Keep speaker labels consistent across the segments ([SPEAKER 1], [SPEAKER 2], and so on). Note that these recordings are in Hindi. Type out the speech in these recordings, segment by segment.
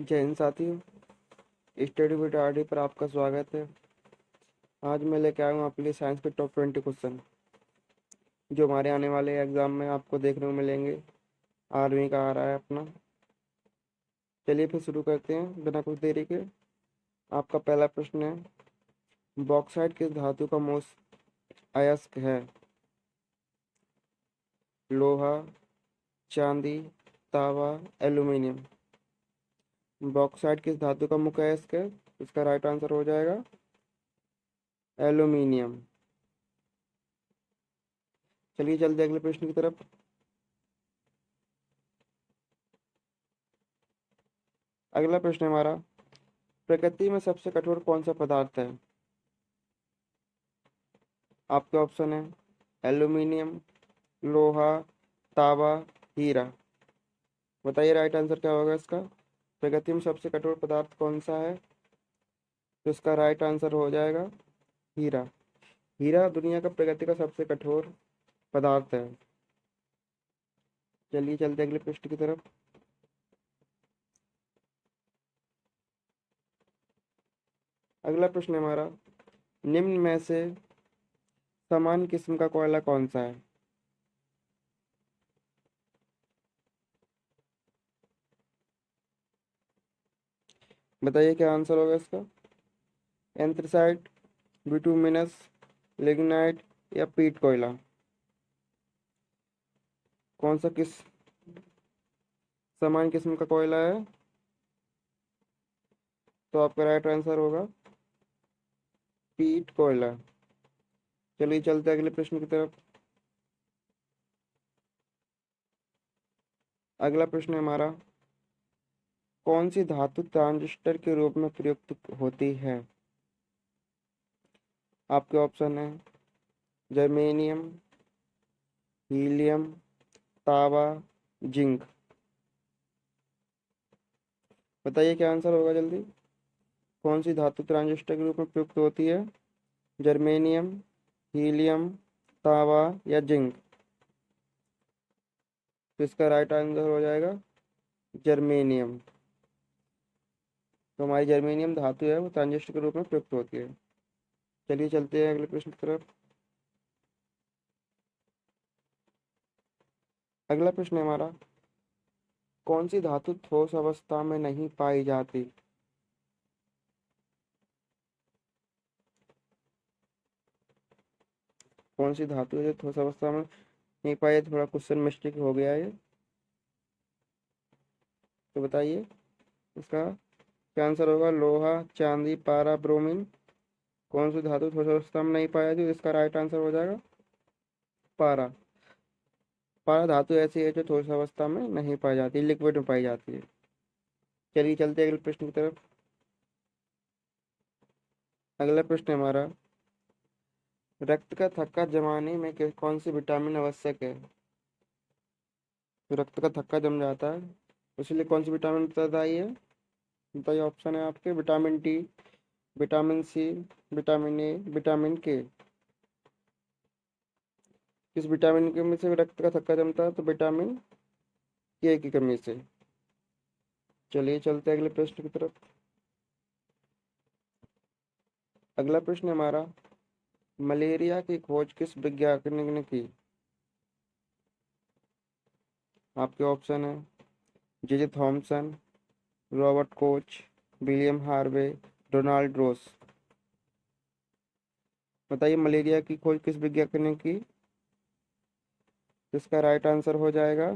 [SPEAKER 1] जय हिंद साथियों, स्टडी विद आरडी पर आपका स्वागत है। आज मैं लेके आया हूँ आपके लिए साइंस के टॉप 20 क्वेश्चन जो हमारे आने वाले एग्जाम में आपको देखने को मिलेंगे। आर्मी का आ रहा है अपना। चलिए फिर शुरू करते हैं बिना कुछ देरी के। आपका पहला प्रश्न है, बॉक्साइट किस धातु का मोस्ट अयस्क है? लोहा, चांदी, तांबा, एल्यूमिनियम। बॉक्साइट किस धातु का मुख्य अयस्क है? इसका राइट आंसर हो जाएगा एल्यूमिनियम। चलिए चलते अगले प्रश्न की तरफ। अगला प्रश्न है हमारा, प्रकृति में सबसे कठोर कौन सा पदार्थ है? आपके ऑप्शन है एल्यूमिनियम, लोहा, तांबा, हीरा। बताइए राइट आंसर क्या होगा इसका। प्रकृति में सबसे कठोर पदार्थ कौन सा है? तो इसका राइट आंसर हो जाएगा हीरा। हीरा दुनिया का प्रकृति का सबसे कठोर पदार्थ है। चलिए चलते अगले प्रश्न की तरफ। अगला प्रश्न है हमारा, निम्न में से समान किस्म का कोयला कौन सा है? बताइए क्या आंसर होगा इसका। एंथ्रेसाइट, बिटुमिनस, लिग्नाइट या पीट कोयला। कौन सा किस समान किस्म का कोयला है? तो आपका राइट आंसर होगा पीट कोयला। चलिए चलते अगले प्रश्न की तरफ। अगला प्रश्न है हमारा, कौन सी धातु ट्रांजिस्टर के रूप में प्रयुक्त होती है? आपके ऑप्शन है जर्मेनियम, हीलियम, तांबा, जिंक। बताइए क्या आंसर होगा जल्दी। कौन सी धातु ट्रांजिस्टर के रूप में प्रयुक्त होती है? जर्मेनियम, हीलियम, तांबा या जिंक। तो इसका राइट आंसर हो जाएगा जर्मेनियम। तो हमारी जर्मेनियम धातु है वो ट्रांजिस्टर के रूप में प्रयुक्त होती है। चलिए चलते हैं अगले प्रश्न की तरफ। अगला प्रश्न है हमारा, कौन सी धातु ठोस अवस्था में नहीं पाई जाती? कौन सी धातु है जो ठोस अवस्था में नहीं पाई जाती? थोड़ा क्वेश्चन मिस्टेक हो गया है ये। तो बताइए इसका क्या आंसर होगा। लोहा, चांदी, पारा, ब्रोमीन। कौन सी धातु ठोस अवस्था में नहीं पाई जाती? तो इसका राइट आंसर हो जाएगा पारा। पारा धातु ऐसी है जो ठोस अवस्था में नहीं पाई जाती, लिक्विड में पाई जाती है। चलिए चलते हैं अगले प्रश्न की तरफ। अगला प्रश्न है हमारा, रक्त का थक्का जमाने में कौन सी विटामिन आवश्यक है? तो रक्त का थक्का जम जाता है इसलिए कौन सी विटामिन उत्तरदायी है? बताइए ऑप्शन है आपके vitamin D, vitamin C, vitamin A, vitamin K. किस विटामिन की कमी से रक्त का थक्का जमता है? तो विटामिन के की कमी से। चलिए चलते हैं अगले प्रश्न की तरफ। अगला प्रश्न है हमारा, मलेरिया की खोज किस वैज्ञानिक ने की? आपके ऑप्शन है J Thomson, Robert Koch, William Harvey, Donald Ross. बताइए मलेरिया की खोज किस वैज्ञानिक ने की? इसका राइट आंसर हो जाएगा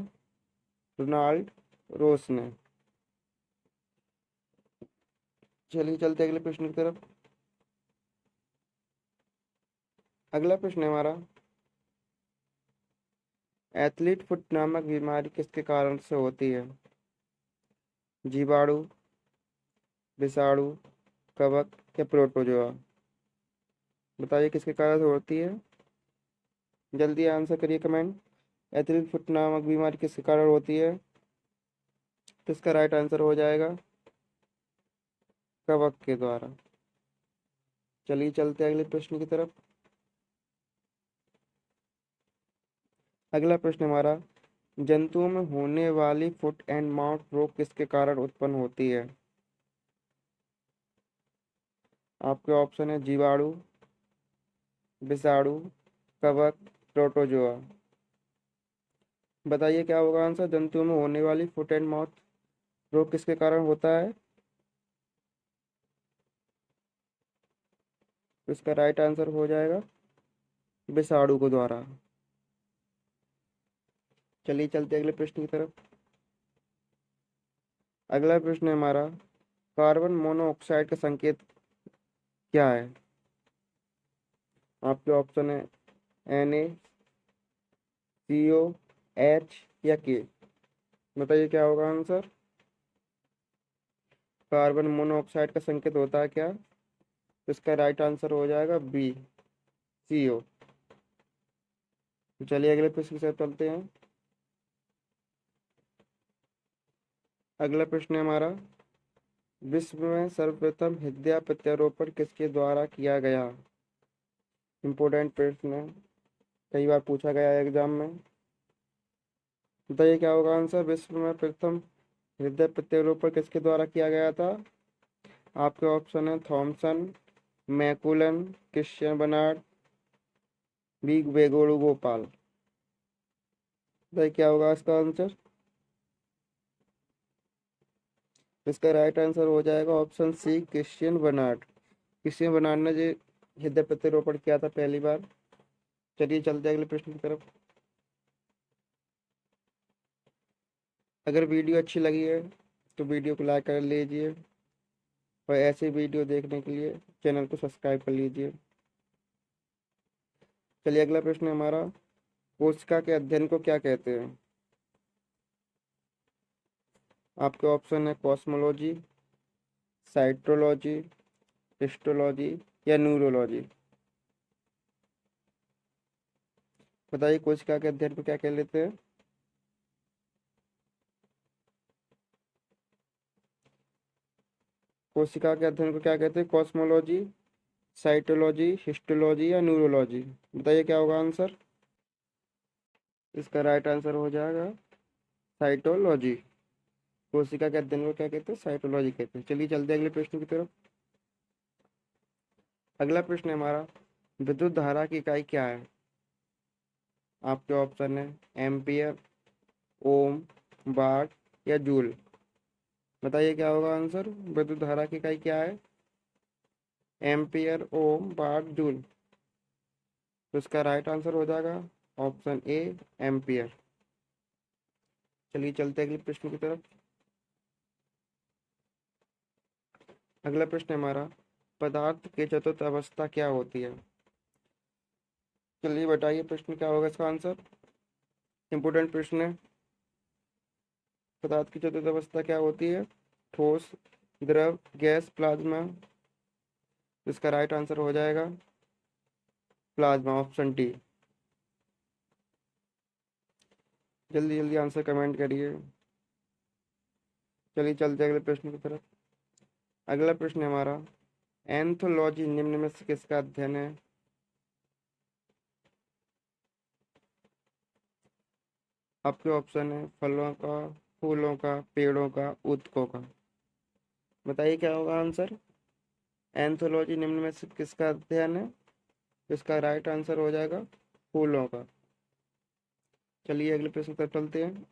[SPEAKER 1] डोनाल्ड रोस ने। चलिए चलते अगले प्रश्न की तरफ। अगला प्रश्न है हमारा, एथलीट फुट नामक बीमारी किसके कारण से होती है? जीवाणु, विषाणु, कवक या प्रोटोजोआ। बताइए किसके कारण से होती है। जल्दी आंसर करिए कमेंट। एथलीट फुट नामक बीमारी किसके कारण होती है? तो इसका राइट आंसर हो जाएगा कवक के द्वारा। चलिए चलते अगले प्रश्न की तरफ। अगला प्रश्न हमारा, जंतुओं में होने वाली फुट एंड माउथ रोग किसके कारण उत्पन्न होती है? आपके ऑप्शन है जीवाणु, विषाणु, कवक, प्रोटोजोआ। बताइए क्या होगा आंसर। जंतुओं में होने वाली फुट एंड माउथ रोग किसके कारण होता है? तो इसका राइट आंसर हो जाएगा विषाणु को द्वारा। चलिए चलते अगले प्रश्न की तरफ। अगला प्रश्न है हमारा, कार्बन मोनोऑक्साइड का संकेत क्या है? आपके ऑप्शन है NaCO, H या K। बताइए क्या होगा आंसर। कार्बन मोनोऑक्साइड का संकेत होता है क्या? तो इसका राइट आंसर हो जाएगा बी, CO। चलिए अगले प्रश्न की तरफ चलते हैं। अगला प्रश्न है हमारा, विश्व में सर्वप्रथम हृदय प्रत्यारोपण किसके द्वारा किया गया? इंपॉर्टेंट प्रश्न है, कई बार पूछा गया है एग्जाम में। बताइए क्या होगा आंसर। विश्व में प्रथम हृदय प्रत्यारोपण किसके द्वारा किया गया था? आपके ऑप्शन है Thompson, मैकुलन, Christian Bernard, big वेगोड़ू Gopal. बताइए क्या होगा इसका आंसर। इसका राइट आंसर हो जाएगा option C, Christian Barnard. Christian Barnard ने जो हृदय प्रत्यारोपण किया था पहली बार। चलिए चलते हैं अगले प्रश्न की तरफ। अगर वीडियो अच्छी लगी है तो वीडियो को लाइक कर लीजिए और ऐसे वीडियो देखने के लिए चैनल को सब्सक्राइब कर लीजिए। चलिए अगला प्रश्न है हमारा, कोशिका के अध्ययन को क्या कहते हैं? आपके ऑप्शन है कॉस्मोलॉजी, साइटोलॉजी, हिस्टोलॉजी या न्यूरोलॉजी। बताइए कोशिका के अध्ययन को क्या कह लेते हैं? कोशिका के अध्ययन को क्या कहते हैं? कॉस्मोलॉजी, साइटोलॉजी, हिस्टोलॉजी या न्यूरोलॉजी। बताइए क्या होगा आंसर। इसका राइट आंसर हो जाएगा साइटोलॉजी। कोशिका के अध्ययन को क्या कहते हैं? साइटोलॉजी कहते हैं। चलिए चलते हैं अगले प्रश्न की तरफ। अगला प्रश्न है हमारा, विद्युत धारा की इकाई क्या है? आपके ऑप्शन है एम्पियर, ओम, वाट या जूल। बताइए क्या होगा आंसर। विद्युत धारा की इकाई क्या है? एम्पियर, ओम, वाट, जूल। तो इसका राइट आंसर हो जाएगा ऑप्शन ए, एम्पियर। चलिए चलते हैं अगले प्रश्न की तरफ। अगला प्रश्न है हमारा, पदार्थ की चतुर्थ अवस्था क्या होती है? चलिए बताइए प्रश्न क्या होगा इसका आंसर। इंपोर्टेंट प्रश्न है। पदार्थ की चतुर्थ अवस्था क्या होती है? ठोस, द्रव, गैस, प्लाज्मा। इसका राइट आंसर हो जाएगा प्लाज्मा, ऑप्शन डी। जल्दी जल्दी आंसर कमेंट करिए। चलिए चलते हैं अगले प्रश्न की तरफ। अगला प्रश्न है हमारा, एंथोलॉजी निम्न में से किसका अध्ययन है? आपके ऑप्शन है फलों का, फूलों का, पेड़ों का, ऊतकों का। बताइए क्या होगा आंसर। एंथोलॉजी निम्न में से किसका अध्ययन है? इसका राइट आंसर हो जाएगा फूलों का। चलिए अगले प्रश्न पर चलते हैं।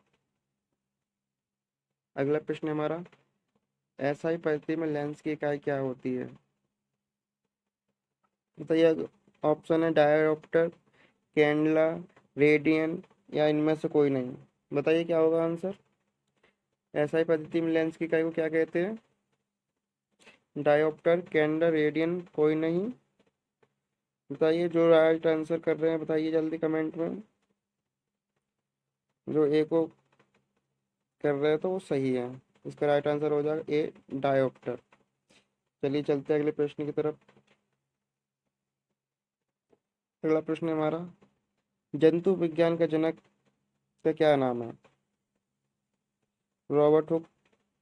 [SPEAKER 1] अगला प्रश्न है हमारा, एसआई पद्धति में लेंस की इकाई क्या होती है? बताइए। ऑप्शन है डायोप्टर, कैंडला, रेडियन या इनमें से कोई नहीं। बताइए क्या होगा आंसर। एसआई पद्धति में लेंस की इकाई को क्या कहते हैं? डायोप्टर, कैंडला, रेडियन, कोई नहीं। बताइए जो राइट आंसर कर रहे हैं बताइए जल्दी कमेंट में। जो ए को कर रहे हैं तो वो सही है। इसका राइट आंसर हो जाएगा ए, डायोप्टर। चलिए चलते हैं अगले प्रश्न की तरफ। अगला प्रश्न है हमारा, जंतु विज्ञान का जनक का क्या नाम है? रॉबर्ट हुक,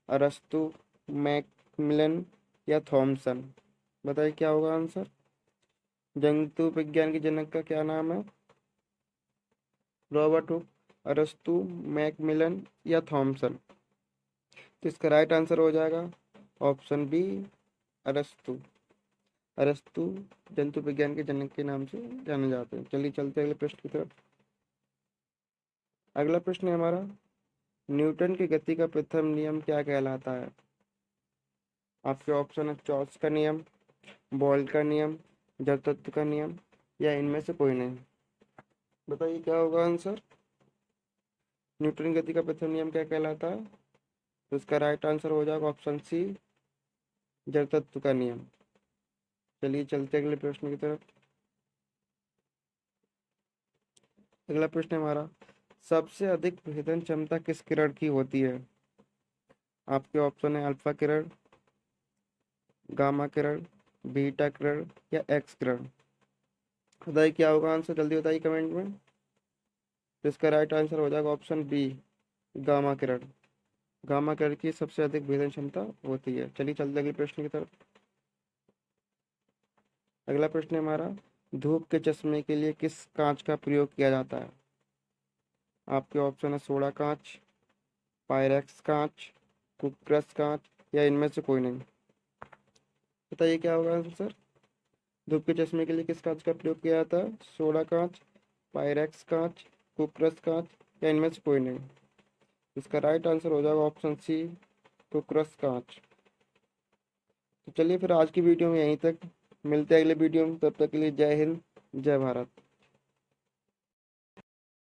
[SPEAKER 1] अरस्तु, मैकमिलन या थॉमसन। बताइए क्या होगा आंसर। जंतु विज्ञान के जनक का क्या नाम है? रॉबर्ट हुक, अरस्तु, मैकमिलन या थॉमसन। तो इसका राइट आंसर हो जाएगा ऑप्शन बी, अरस्तु। अरस्तु जंतु विज्ञान के जनक के नाम से जाने जाते हैं। चलिए चलते हैं अगले प्रश्न की तरफ। अगला प्रश्न है हमारा, न्यूटन की गति का प्रथम नियम क्या कहलाता है? आपके ऑप्शन है चॉर्स का नियम, बोल्ट का नियम, जड़ तत्व का नियम या इनमें से कोई नहीं। बताइए क्या होगा आंसर। न्यूटन की गति का प्रथम नियम क्या कहलाता है? तो इसका राइट आंसर हो जाएगा ऑप्शन सी, जड़ तत्व का नियम। चलिए चलते अगले प्रश्न की तरफ। अगला प्रश्न है हमारा, सबसे अधिक भेदन क्षमता किस किरण की होती है? आपके ऑप्शन है अल्फा किरण, गामा किरण, बीटा किरण या एक्स किरण। बताइए क्या होगा आंसर, जल्दी बताइए कमेंट में। तो इसका राइट आंसर हो जाएगा ऑप्शन बी, गामा किरण। गामा किरण की सबसे अधिक भेदन क्षमता होती है। चलिए चलते अगले प्रश्न की तरफ। अगला प्रश्न है हमारा, धूप के चश्मे के लिए किस कांच का प्रयोग किया जाता है? आपके ऑप्शन है सोडा कांच, पायरेक्स कांच, कुक्रस कांच या इनमें से कोई नहीं। बताइए क्या होगा आंसर। धूप के चश्मे के लिए किस कांच का प्रयोग किया जाता है? सोडा कांच, पायरेक्स कांच, कुक्रस कांच या इनमें से कोई नहीं। इसका राइट आंसर हो जाएगा ऑप्शन सी, कुक्रस कांच। तो चलिए फिर आज की वीडियो में यहीं तक, मिलते हैं अगले वीडियो में। तब तक के लिए जय हिंद, जय भारत।